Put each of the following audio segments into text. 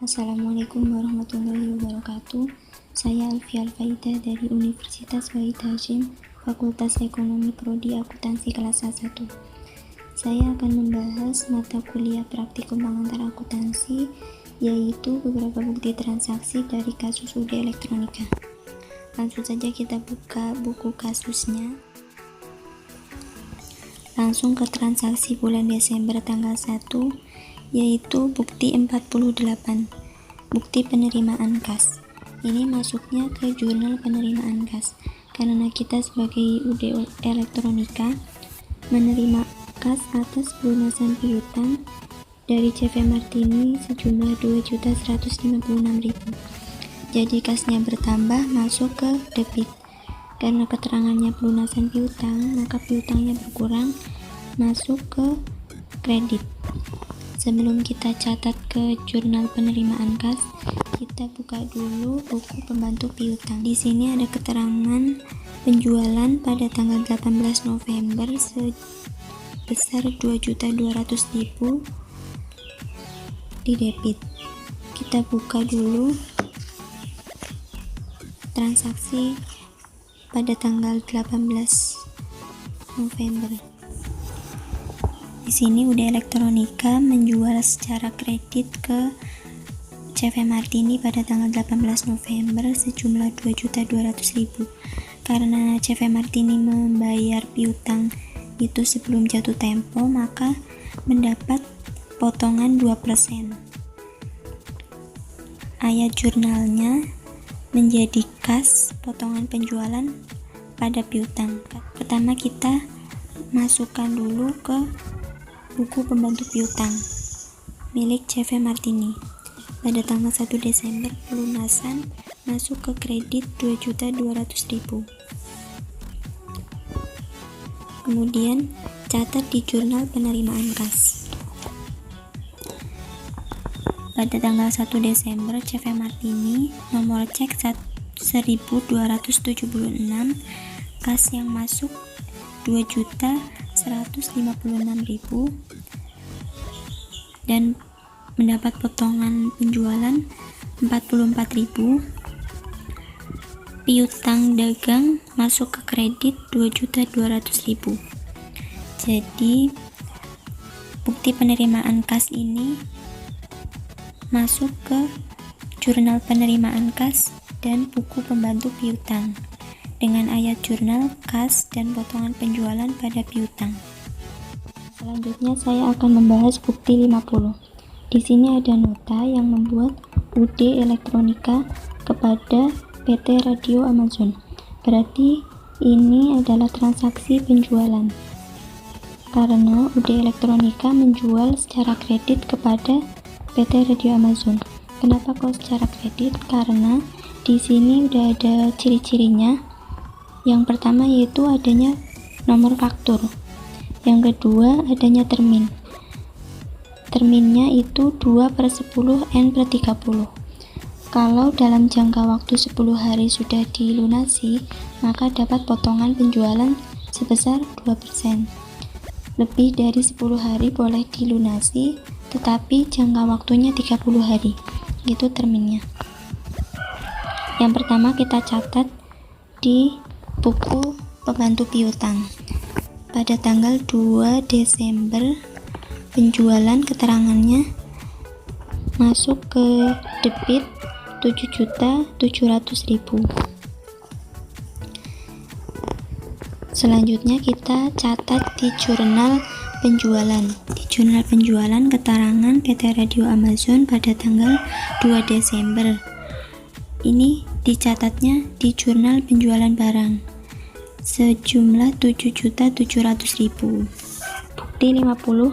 Assalamualaikum warahmatullahi wabarakatuh. Saya Alfia Alfaida dari Universitas Wahid Hasyim, Fakultas Ekonomi Prodi Akuntansi kelas A1. Saya akan membahas mata kuliah praktikum pengantar akuntansi, yaitu beberapa bukti transaksi dari kasus UD Elektronika. Langsung saja kita buka buku kasusnya. Langsung ke transaksi bulan Desember tanggal 1, yaitu bukti 48, bukti penerimaan kas. Ini masuknya ke jurnal penerimaan kas, karena kita sebagai UD Elektronika menerima kas atas pelunasan piutang dari CV Martini sejumlah 2.156.000. Jadi kasnya bertambah masuk ke debit. Karena keterangannya pelunasan piutang, maka piutangnya berkurang masuk ke kredit. Sebelum kita catat ke jurnal penerimaan kas, kita buka dulu buku pembantu piutang. Di sini ada keterangan penjualan pada tanggal 18 November sebesar 2.200.000 di debit. Kita buka dulu transaksi pada tanggal 18 November. Di sini UD Elektronika menjual secara kredit ke CV Martini pada tanggal 18 November sejumlah 2.200.000. Karena CV Martini membayar piutang itu sebelum jatuh tempo, maka mendapat potongan 2%. Ayat jurnalnya menjadi kas potongan penjualan pada piutang. Pertama kita masukkan dulu ke buku pembantu piutang milik CV Martini. Pada tanggal 1 Desember pelunasan masuk ke kredit 2.200.000. Kemudian catat di jurnal penerimaan kas. Pada tanggal 1 Desember CV Martini nomor cek 1276, kas yang masuk 2.156.000 dan mendapat potongan penjualan 44.000. Piutang dagang masuk ke kredit 2.200.000. Jadi bukti penerimaan kas ini masuk ke jurnal penerimaan kas dan buku pembantu piutang dengan ayat jurnal, kas, dan potongan penjualan pada piutang. Selanjutnya saya akan membahas bukti 50. Di sini ada nota yang membuat UD Elektronika kepada PT Radio Amazon. Berarti ini adalah transaksi penjualan. Karena UD Elektronika menjual secara kredit kepada PT Radio Amazon. Kenapa kok secara kredit? Karena di sini udah ada ciri-cirinya. Yang pertama yaitu adanya nomor faktur. Yang kedua adanya termin. Terminnya itu 2/10 N/30. Kalau dalam jangka waktu 10 hari sudah dilunasi, maka dapat potongan penjualan sebesar 2%. Lebih dari 10 hari boleh dilunasi, tetapi jangka waktunya 30 hari. Itu terminnya. Yang pertama kita catat di buku pembantu piutang. Pada tanggal 2 Desember penjualan keterangannya masuk ke debit 7.700.000. Selanjutnya kita catat di jurnal penjualan. Di jurnal penjualan keterangan PT Radio Amazon pada tanggal 2 Desember. Ini dicatatnya di jurnal penjualan barang sejumlah 7.700.000. Bukti 50.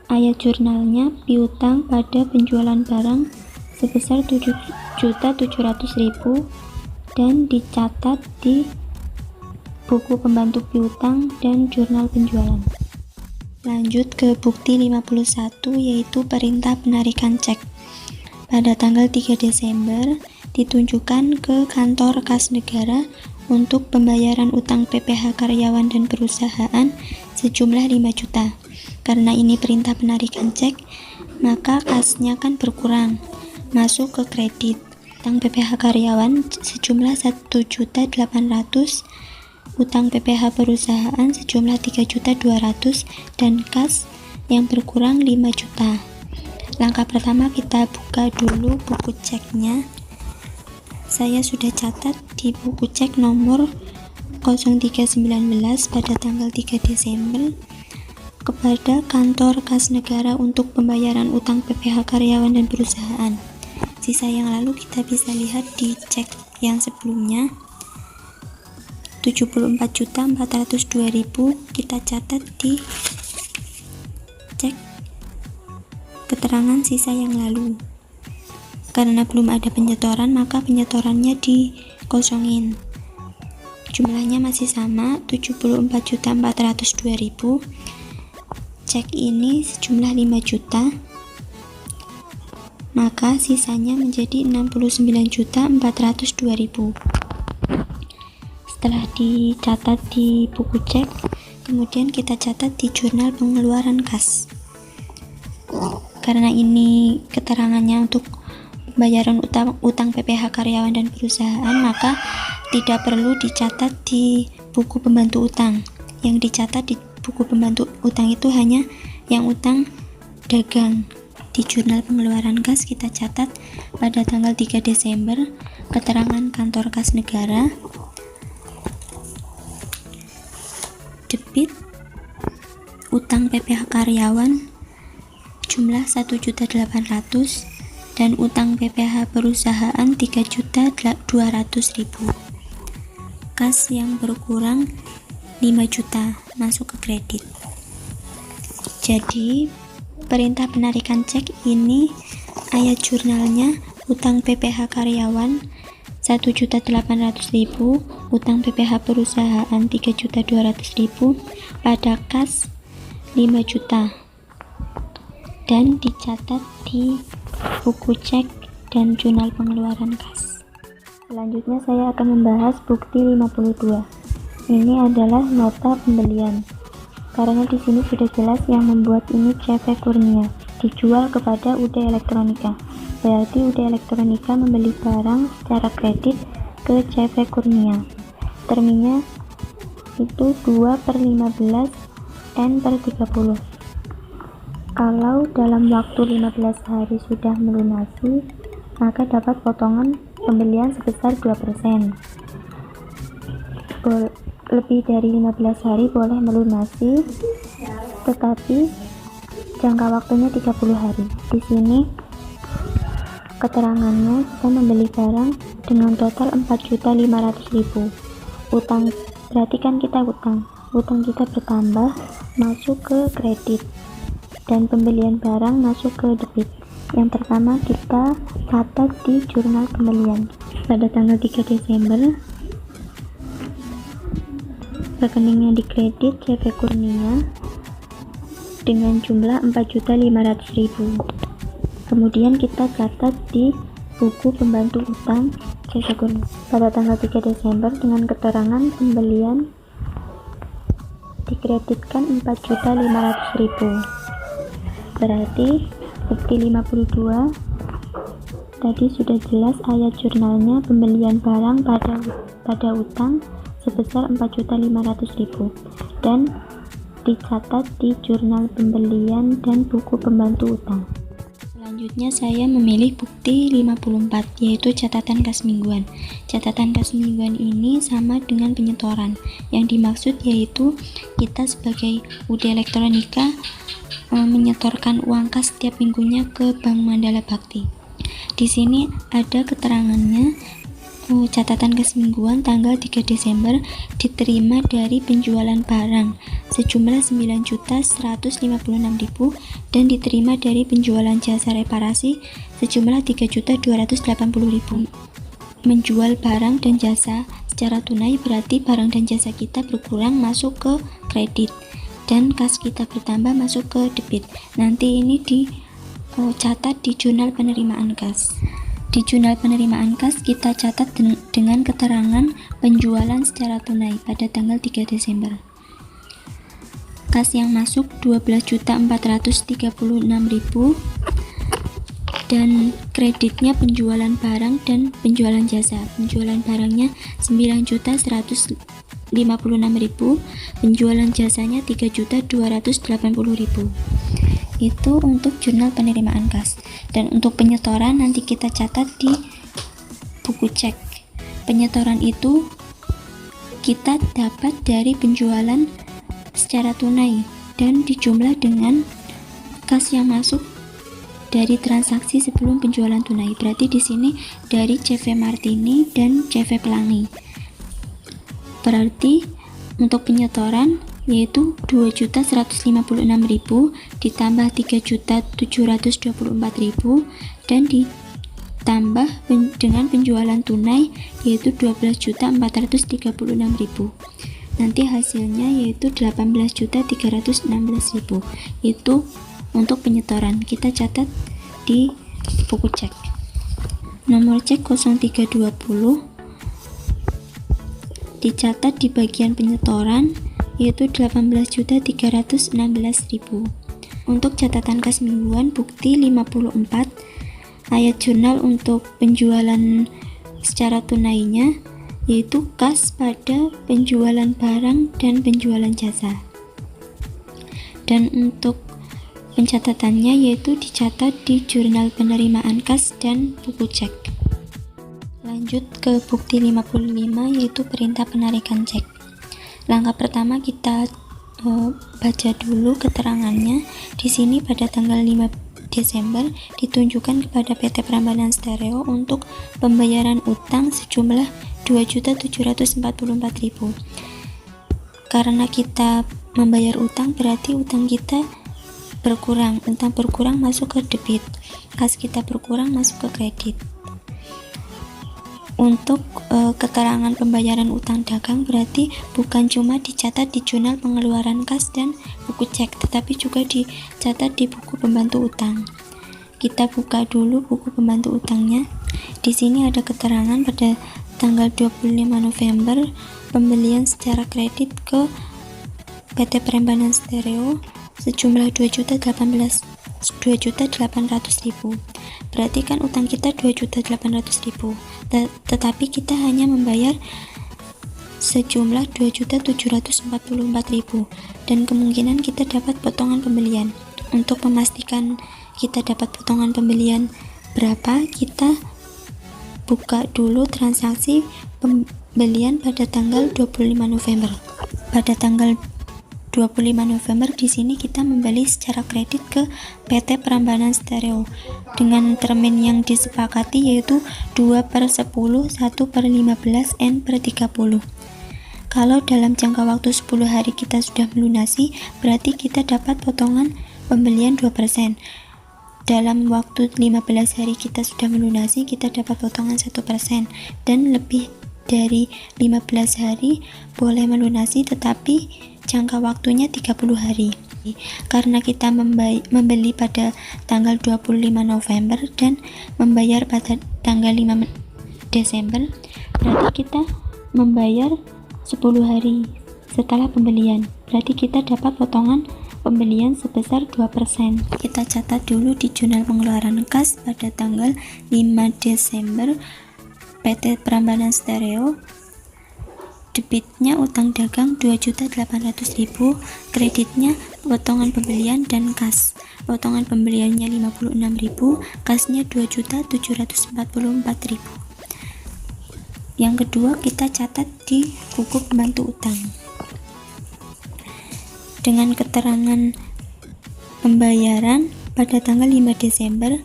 Ayat jurnalnya piutang pada penjualan barang sebesar 7.700.000 dan dicatat di buku pembantu piutang dan jurnal penjualan. Lanjut ke bukti 51, yaitu perintah penarikan cek. Pada tanggal 3 Desember ditunjukkan ke kantor kas negara untuk pembayaran utang PPh karyawan dan perusahaan sejumlah 5 juta. Karena ini perintah penarikan cek, maka kasnya kan berkurang. masuk ke kredit. Utang PPh karyawan sejumlah 1.800.000, utang PPh perusahaan sejumlah 3.200.000, dan kas yang berkurang 5 juta. Langkah pertama, kita buka dulu buku ceknya. Saya sudah catat di buku cek nomor 0319 pada tanggal 3 Desember kepada kantor kas negara untuk pembayaran utang PPh karyawan dan perusahaan. Sisa yang lalu kita bisa lihat di cek yang sebelumnya, 74.402.000 kita catat di cek keterangan sisa yang lalu. Karena belum ada penyetoran, maka penyetorannya dikosongin. Jumlahnya masih sama, 74.402.000. Cek ini sejumlah 5 juta, maka sisanya menjadi 69.402.000. Setelah dicatat di buku cek, kemudian kita catat di jurnal pengeluaran kas. Karena ini keterangannya untuk pembayaran utang PPh karyawan dan perusahaan, maka tidak perlu dicatat di buku pembantu utang. Yang dicatat di buku pembantu utang itu hanya yang utang dagang. Di jurnal pengeluaran kas kita catat pada tanggal 3 Desember keterangan kantor kas negara, debit utang PPh karyawan jumlah 1.800.000 dan utang PPh perusahaan 3.200.000. Kas yang berkurang 5 juta masuk ke kredit. Jadi perintah penarikan cek ini ayat jurnalnya utang PPh karyawan 1.800.000, utang PPh perusahaan 3.200.000, pada kas 5 juta dan dicatat di buku cek dan jurnal pengeluaran kas. Selanjutnya saya akan membahas bukti 52. Ini adalah nota pembelian. Karena di sini sudah jelas yang membuat ini CV Kurnia, dijual kepada UD Elektronika. Berarti UD Elektronika membeli barang secara kredit ke CV Kurnia. Terminnya itu 2/15 N/30. Kalau dalam waktu 15 hari sudah melunasi, maka dapat potongan pembelian sebesar 2%. Lebih dari 15 hari boleh melunasi, tetapi jangka waktunya 30 hari. Di sini keterangannya kita membeli barang dengan total 4.500.000. Utang, berarti kan kita utang kita bertambah, masuk ke kredit, dan pembelian barang masuk ke debit. Yang pertama kita catat di jurnal pembelian pada tanggal 3 Desember rekeningnya di kredit CV Kurnia dengan jumlah 4.500.000. Kemudian kita catat di buku pembantu utang CV Kurnia pada tanggal 3 Desember dengan keterangan pembelian dikreditkan 4.500.000. Berarti bukti 52 tadi sudah jelas ayat jurnalnya pembelian barang pada utang sebesar 4.500.000 dan dicatat di jurnal pembelian dan buku pembantu utang. Selanjutnya saya memilih bukti 54, yaitu catatan kas mingguan. Catatan kas mingguan ini sama dengan penyetoran. Yang dimaksud yaitu kita sebagai UD Elektronika menyetorkan uang kas setiap minggunya ke Bank Mandala Bakti. Di sini ada keterangannya. Catatan kas mingguan tanggal 3 Desember diterima dari penjualan barang sejumlah 9.156.000 dan diterima dari penjualan jasa reparasi sejumlah 3.280.000. Menjual barang dan jasa secara tunai berarti barang dan jasa kita berkurang masuk ke kredit dan kas kita bertambah masuk ke debit. Nanti ini dicatat di jurnal penerimaan kas. Di jurnal penerimaan kas kita catat dengan keterangan penjualan secara tunai pada tanggal 3 Desember. Kas yang masuk 12.436.000 dan kreditnya penjualan barang dan penjualan jasa. Penjualan barangnya 9.156.000, penjualan jasanya 3.280.000. Itu untuk jurnal penerimaan kas. Dan untuk penyetoran nanti kita catat di buku cek. Penyetoran itu kita dapat dari penjualan secara tunai dan dijumlah dengan kas yang masuk dari transaksi sebelum penjualan tunai. Berarti di sini dari CV Martini dan CV Pelangi. Berarti untuk penyetoran yaitu 2.156.000 ditambah 3.724.000 dan ditambah dengan penjualan tunai yaitu 12.436.000. Nanti hasilnya yaitu 18.316.000. Itu untuk penyetoran. Kita catat di buku cek. Nomor cek 0320 dicatat di bagian penyetoran yaitu 18.316.000. Untuk catatan kas mingguan bukti 54 ayat jurnal untuk penjualan secara tunainya yaitu kas pada penjualan barang dan penjualan jasa. Dan untuk pencatatannya yaitu dicatat di jurnal penerimaan kas dan buku cek. Lanjut ke bukti 55 yaitu perintah penarikan cek. Langkah pertama kita baca dulu keterangannya. Di sini pada tanggal 5 Desember ditunjukkan kepada PT Prambanan Stereo untuk pembayaran utang sejumlah 2.744.000. Karena kita membayar utang berarti utang kita berkurang, utang berkurang masuk ke debit, kas kita berkurang masuk ke kredit. Untuk keterangan pembayaran utang dagang berarti bukan cuma dicatat di jurnal pengeluaran kas dan buku cek, tetapi juga dicatat di buku pembantu utang. Kita buka dulu buku pembantu utangnya. Di sini ada keterangan pada tanggal 25 November pembelian secara kredit ke PT Prambanan Stereo sejumlah 2.800.000. Berarti kan utang kita 2.800.000, tetapi kita hanya membayar sejumlah 2.744.000 dan kemungkinan kita dapat potongan pembelian. Untuk memastikan kita dapat potongan pembelian berapa, kita buka dulu transaksi pembelian pada tanggal 25 November. Pada tanggal 25 November di sini kita membeli secara kredit ke PT Prambanan Stereo dengan termin yang disepakati yaitu 2/10, 1/15, N/30. Kalau dalam jangka waktu 10 hari kita sudah melunasi, berarti kita dapat potongan pembelian 2%. Dalam waktu 15 hari kita sudah melunasi, kita dapat potongan 1%, dan lebih dari 15 hari boleh melunasi tetapi jangka waktunya 30 hari. Karena kita membeli pada tanggal 25 November dan membayar pada tanggal 5 Desember, berarti kita membayar 10 hari setelah pembelian. Berarti kita dapat potongan pembelian sebesar 2%. Kita catat dulu di jurnal pengeluaran kas pada tanggal 5 Desember PT Prambanan Stereo debitnya utang dagang 2.800.000, kreditnya potongan pembelian dan kas. Potongan pembeliannya 56.000, kasnya 2.744.000. Yang kedua kita catat di buku pembantu utang. Dengan keterangan pembayaran pada tanggal 5 Desember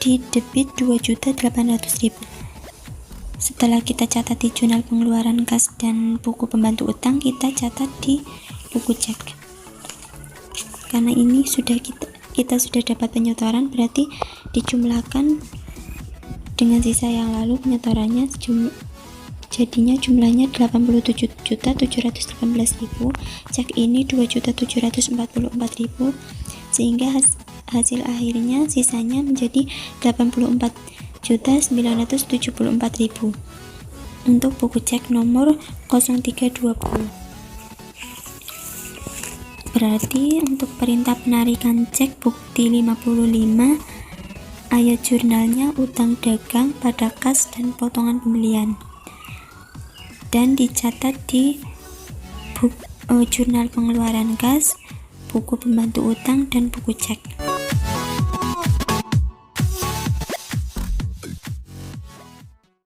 di debit 2.800.000. Setelah kita catat di jurnal pengeluaran kas dan buku pembantu utang, kita catat di buku cek. Karena ini sudah kita sudah dapat penyetoran, berarti dijumlahkan dengan sisa yang lalu penyetorannya jadinya jumlahnya 87.718.000. Cek ini 2.744.000 sehingga hasil akhirnya sisanya menjadi 84.974.000. Untuk buku cek nomor 0320. Berarti untuk perintah penarikan cek bukti 55 ayat jurnalnya utang dagang pada kas dan potongan pembelian, dan dicatat di jurnal pengeluaran kas, buku pembantu utang, dan buku cek.